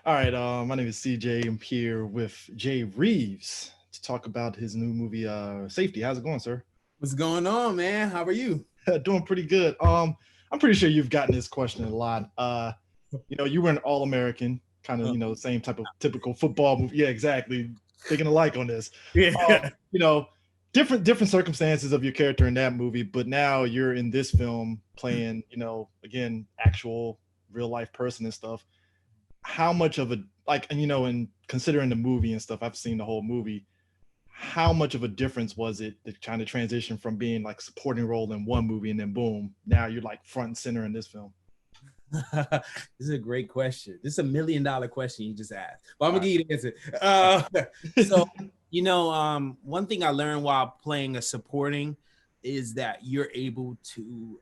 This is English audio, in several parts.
All right, my name is CJ. I'm here with Jay Reeves to talk about his new movie, Safety. How's it going, sir? What's going on, man? How are you? Doing pretty good. I'm pretty sure you've gotten this question a lot. You were an All-American, kind of, Uh, same type of typical football movie. Yeah, exactly. Thinking alike on this. yeah. You know, different circumstances of your character in that movie, but now you're in this film playing, again, actual real life person and stuff. How much of a like, and and considering the movie and stuff, I've seen the whole movie. How much of a difference was it to trying to transition from being like supporting role in one movie and then boom, now you're like front and center in this film? This is a great question. This is $1 million question you just asked. But I'm All gonna give you the answer. So one thing I learned while playing a supporting is that you're able to,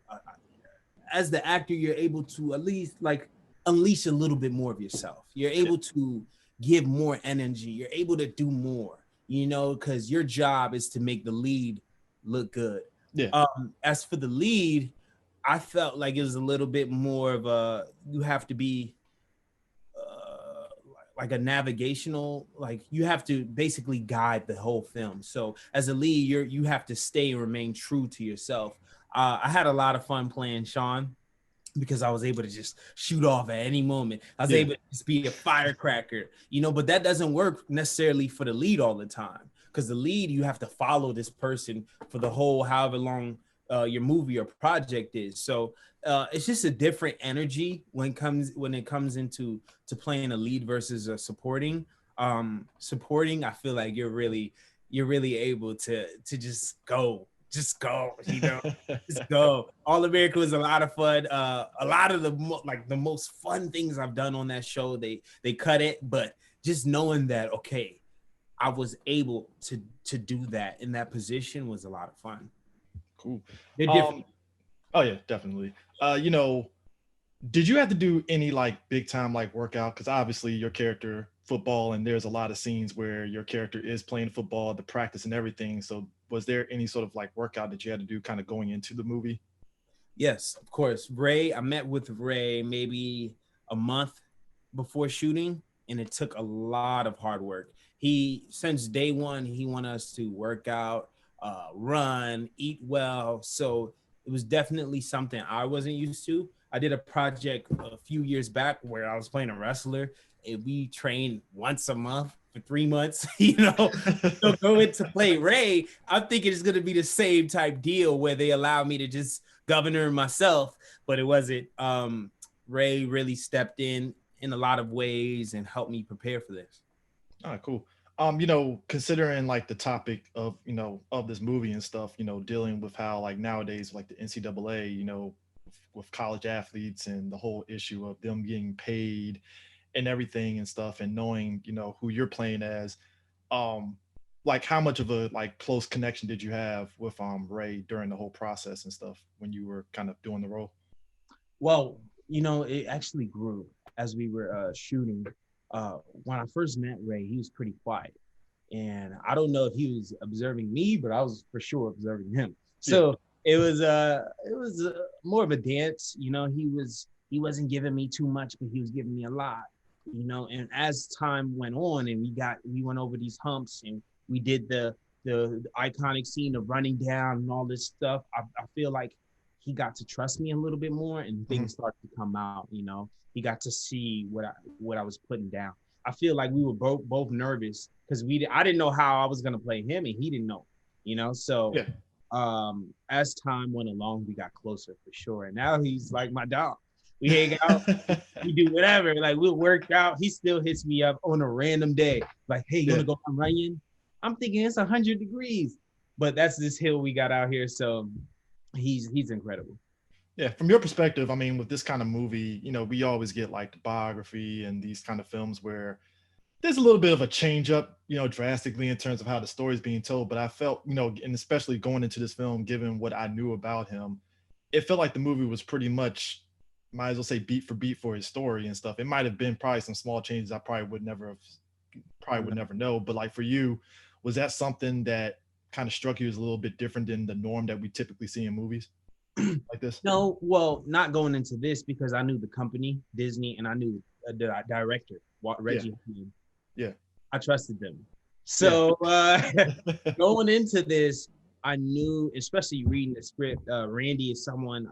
as the actor, you're able to at least like unleash a little bit more of yourself. You're Yeah, able to give more energy. You're able to do more. Because your job is to make the lead look good. yeah, As for the lead, I felt like it was a little bit more of a you have to be uh, like a navigational, like you have to basically guide the whole film. So as a lead, you have to stay and remain true to yourself. I had a lot of fun playing Sean because I was able to just shoot off at any moment. I was yeah. able to just be a firecracker, but that doesn't work necessarily for the lead all the time. Because the lead, you have to follow this person for the whole however long your movie or project is. So it's just a different energy when it comes into to playing a lead versus a supporting. Supporting, I feel like you're really able to just go, just go. All America was a lot of fun. A lot of the most fun things I've done on that show, they cut it, but just knowing that, okay, I was able to do that in that position was a lot of fun. Cool. They're different. um oh yeah, definitely. Did you have to do any like big time like workout? Because obviously your character football, and there's a lot of scenes where your character is playing football, the practice and everything. So was there any sort of like workout that you had to do kind of going into the movie? Yes, of course. I met with Ray maybe a month before shooting, and it took a lot of hard work. Since day one, he wanted us to work out, run, eat well. So it was definitely something I wasn't used to. I did a project a few years back where I was playing a wrestler, and we trained once a month for 3 months, So going to play Ray, I'm thinking it's going to be the same type deal where they allow me to just governor myself, but it wasn't. Ray really stepped in a lot of ways and helped me prepare for this. All right, cool. Considering like the topic of of this movie and stuff, dealing with how like nowadays like the NCAA, with college athletes and the whole issue of them getting paid and everything and stuff, and knowing who you're playing as, um, like how much of a like close connection did you have with Ray during the whole process and stuff when you were kind of doing the role? Well, it actually grew as we were shooting. When I first met Ray, he was pretty quiet, and I don't know if he was observing me, but I was for sure observing him. Yeah, So it was more of a dance. He wasn't giving me too much, but he was giving me a lot. And as time went on, and we went over these humps, and we did the iconic scene of running down and all this stuff. I feel like he got to trust me a little bit more, and mhm, things started to come out. He got to see what I was putting down. I feel like we were both nervous because I didn't know how I was gonna play him, and he didn't know. So yeah. as time went along, we got closer for sure. And now he's like my dog. We hang out, we do whatever. Like we'll work out. He still hits me up on a random day, like, "Hey, you Yeah. wanna go on running?" I'm thinking it's 100 degrees, but that's this hill we got out here. So he's incredible. Yeah, from your perspective, I mean, with this kind of movie, we always get like the biography and these kind of films where there's a little bit of a change up, drastically in terms of how the story is being told. But I felt, and especially going into this film, given what I knew about him, it felt like the movie was pretty much, might as well say beat for beat for his story and stuff. It might have been probably some small changes I probably would never know. But like for you, was that something that kind of struck you as a little bit different than the norm that we typically see in movies like this? No, well, not going into this because I knew the company, Disney, and I knew the director, Reggie. Yeah. I trusted them. So going into this, I knew, especially reading the script, Randy is someone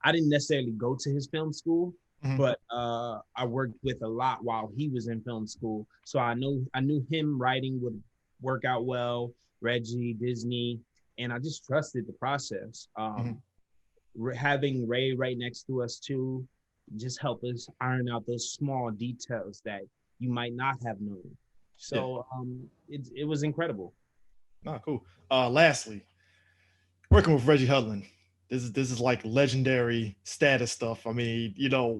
I didn't necessarily go to his film school, but I worked with a lot while he was in film school. So I knew him writing would work out well, Reggie, Disney, and I just trusted the process. Having Ray right next to us too, just help us iron out those small details that you might not have known. So it was incredible. Oh, cool. Lastly, working with Reggie Hudlin. This is like legendary status stuff. I mean,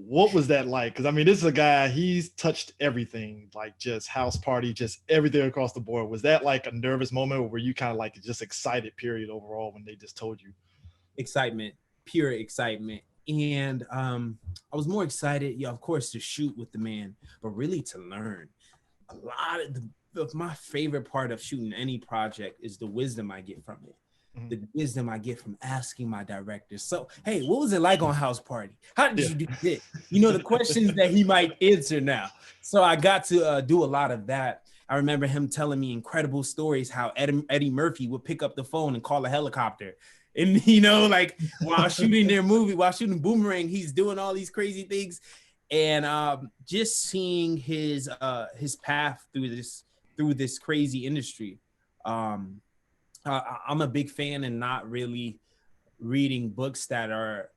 what was that like? Because I mean, this is a guy, he's touched everything, like just house party, just everything across the board. Was that like a nervous moment, or were you kind of like just excited period overall when they just told you? Excitement, pure excitement. And I was more excited, of course, to shoot with the man, but really to learn. A lot of my favorite part of shooting any project is the wisdom I get from it. The wisdom I get from asking my director. So, hey, what was it like on House Party? How did you do this? The questions that he might answer now. So I got to do a lot of that. I remember him telling me incredible stories how Eddie Murphy would pick up the phone and call a helicopter. And, like while shooting their movie, while shooting Boomerang, he's doing all these crazy things. And just seeing his path through this crazy industry. I'm a big fan and not really reading books that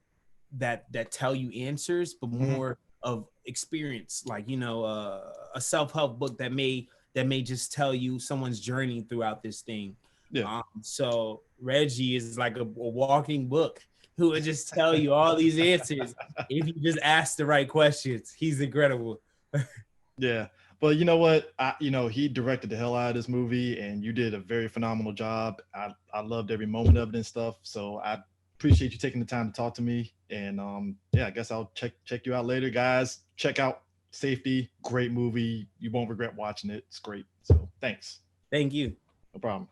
tell you answers, but more of experience, like a self-help book that may just tell you someone's journey throughout this thing. So Reggie is like a walking book who would just tell you all these answers if you just ask the right questions. He's incredible. Yeah. But you know what? He directed the hell out of this movie, and you did a very phenomenal job. I loved every moment of it and stuff. So I appreciate you taking the time to talk to me. And I guess I'll check you out later, guys. Check out Safety. Great movie. You won't regret watching it. It's great. So thanks. Thank you. No problem.